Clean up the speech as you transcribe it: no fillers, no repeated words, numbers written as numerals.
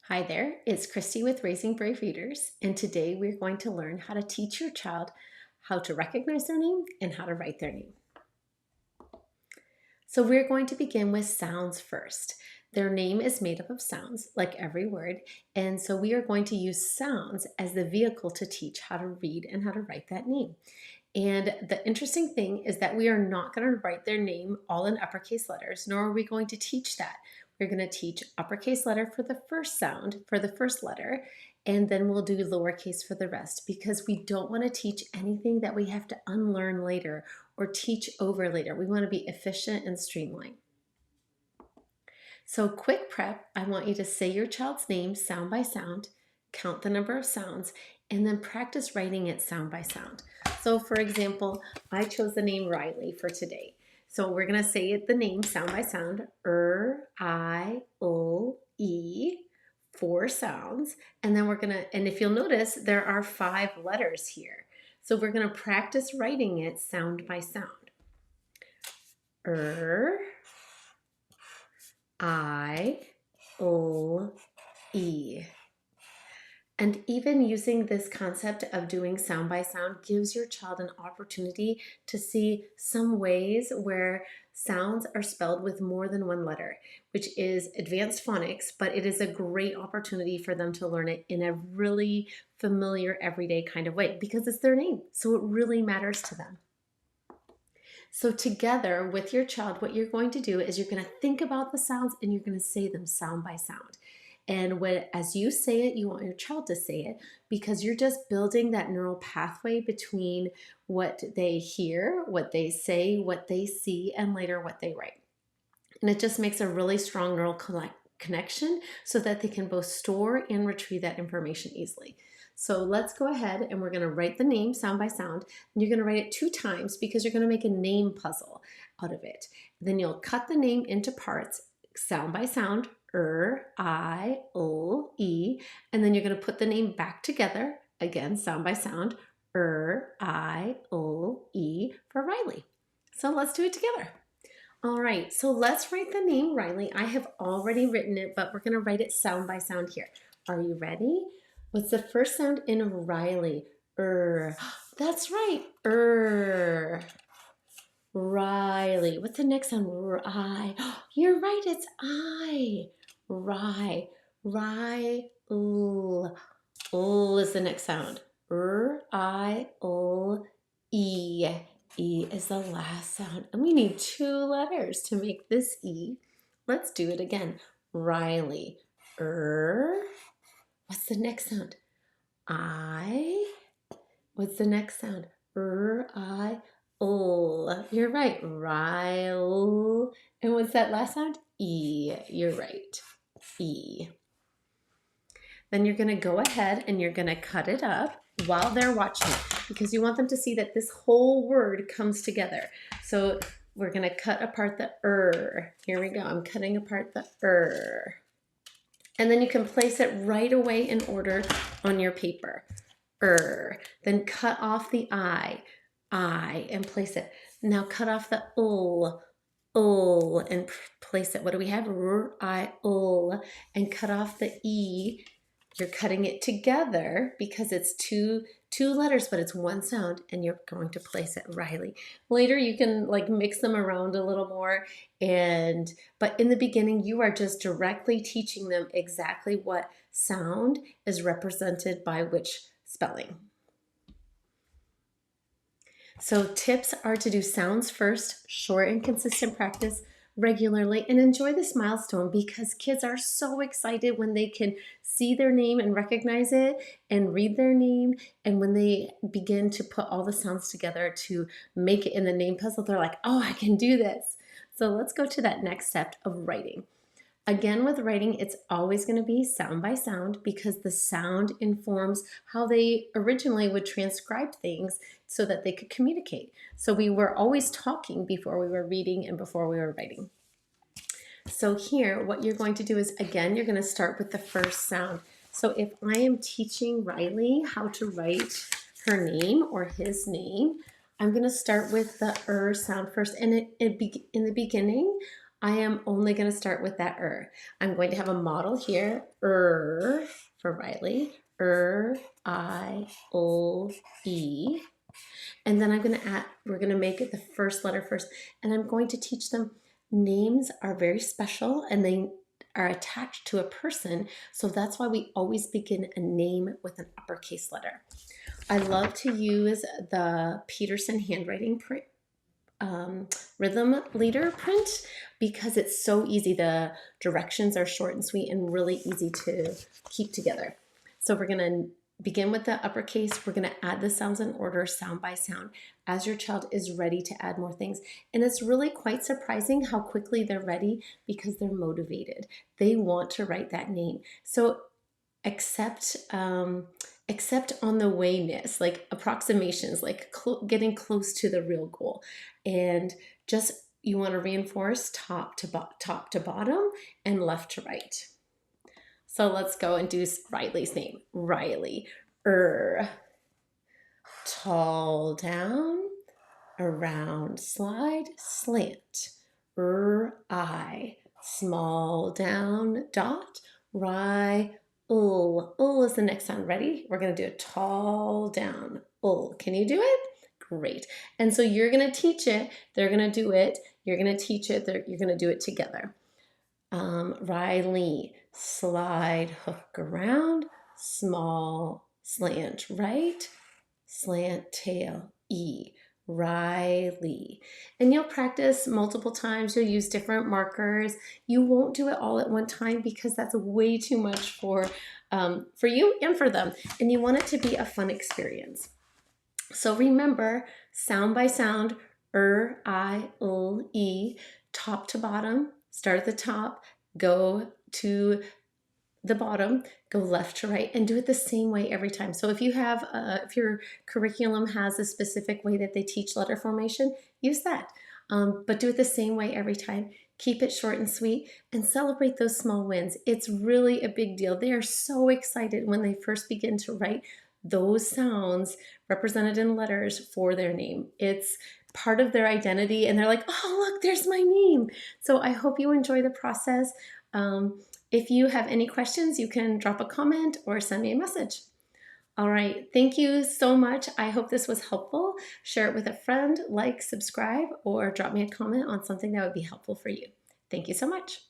Hi there, it's Christy with Raising Brave Readers, and today we're going to learn how to teach your child how to recognize their name and how to write their name. So we're going to begin with sounds first. Their name is made up of sounds, like every word, and so we are going to use sounds as the vehicle to teach how to read and how to write that name. And the interesting thing is that we are not going to write their name all in uppercase letters, nor are we going to teach that. We're going to teach uppercase letter for the first sound, for the first letter, and then we'll do lowercase for the rest because we don't want to teach anything that we have to unlearn later or teach over later. We want to be efficient and streamlined. So quick prep, I want you to say your child's name sound by sound, count the number of sounds, and then practice writing it sound by sound. So for example, I chose the name Riley for today. So we're gonna say it, the name sound by sound, I-L-E, 4 sounds. And then and if you'll notice, there are 5 letters here. So we're gonna practice writing it sound by sound. I-L-E. And even using this concept of doing sound by sound gives your child an opportunity to see some ways where sounds are spelled with more than one letter, which is advanced phonics, but it is a great opportunity for them to learn it in a really familiar, everyday kind of way because it's their name, so it really matters to them. So together with your child, what you're going to do is you're going to think about the sounds and you're going to say them sound by sound. And as you say it, you want your child to say it because you're just building that neural pathway between what they hear, what they say, what they see, and later what they write. And it just makes a really strong neural connection so that they can both store and retrieve that information easily. So let's go ahead and we're going to write the name sound by sound. And you're going to write it 2 times because you're going to make a name puzzle out of it. Then you'll cut the name into parts sound by sound, I-L-E, and then you're going to put the name back together, again, sound by sound, I-L-E for Riley. So let's do it together. All right, so let's write the name Riley. I have already written it, but we're going to write it sound by sound here. Are you ready? What's the first sound in Riley? That's right, Riley. What's the next sound? I. You're right, it's I. Ry. L is the next sound. I-L-E. E is the last sound. And we need 2 letters to make this E. Let's do it again. Riley. What's the next sound? I. What's the next sound? I-L. You're right. Rile. And what's that last sound? E. You're right. E. Then you're going to go ahead and you're going to cut it up while they're watching it because you want them to see that this whole word comes together. So we're going to cut apart the Here we go. I'm cutting apart the And then you can place it right away in order on your paper. Then cut off the I, and place it. Now cut off the and place it. What do we have? And cut off the E. You're cutting it together because it's two letters, but it's one sound, and you're going to place it Riley. Later, you can like mix them around a little more, but in the beginning, you are just directly teaching them exactly what sound is represented by which spelling. So tips are to do sounds first, short and consistent practice regularly, and enjoy this milestone because kids are so excited when they can see their name and recognize it and read their name. And when they begin to put all the sounds together to make it in the name puzzle, they're like, oh, I can do this. So let's go to that next step of writing. Again, with writing, it's always going to be sound by sound because the sound informs how they originally would transcribe things so that they could communicate. So we were always talking before we were reading and before we were writing. So here, what you're going to do is, again, you're going to start with the first sound. So if I am teaching Riley how to write her name or his name, I'm going to start with the sound first. And in the beginning, I am only going to start with that I'm going to have a model here, for Riley, I-O-E. And then we're going to make it the first letter first. And I'm going to teach them names are very special and they are attached to a person. So that's why we always begin a name with an uppercase letter. I love to use the Peterson handwriting print. Rhythm leader print because it's so easy. The directions are short and sweet and really easy to keep together. So we're going to begin with the uppercase. We're going to add the sounds in order, sound by sound, as your child is ready to add more things. And it's really quite surprising how quickly they're ready because they're motivated. They want to write that name. So accept on the wayness, like approximations, like getting close to the real goal. And just you want to reinforce top to bottom and left to right. So let's go and do Riley's name. Riley. Tall down, around, slide, slant. I. Small down, dot, is the next sound. Ready? We're going to do a tall down. Can you do it? Great. And so you're going to teach it. They're going to do it. You're going to teach it. You're going to do it together. Riley, slide, hook around, small, slant right, slant tail, E. Riley. And you'll practice multiple times. You'll use different markers. You won't do it all at one time because that's way too much for you and for them. And you want it to be a fun experience. So remember, sound by sound, I-O-E, top to bottom. Start at the top, go to the bottom, go left to right, and do it the same way every time. So if you have, if your curriculum has a specific way that they teach letter formation, use that. But do it the same way every time. Keep it short and sweet and celebrate those small wins. It's really a big deal. They are so excited when they first begin to write those sounds represented in letters for their name. It's part of their identity and they're like, oh, look, there's my name. So I hope you enjoy the process. If you have any questions, you can drop a comment or send me a message. All right, thank you so much. I hope this was helpful. Share it with a friend, like, subscribe, or drop me a comment on something that would be helpful for you. Thank you so much.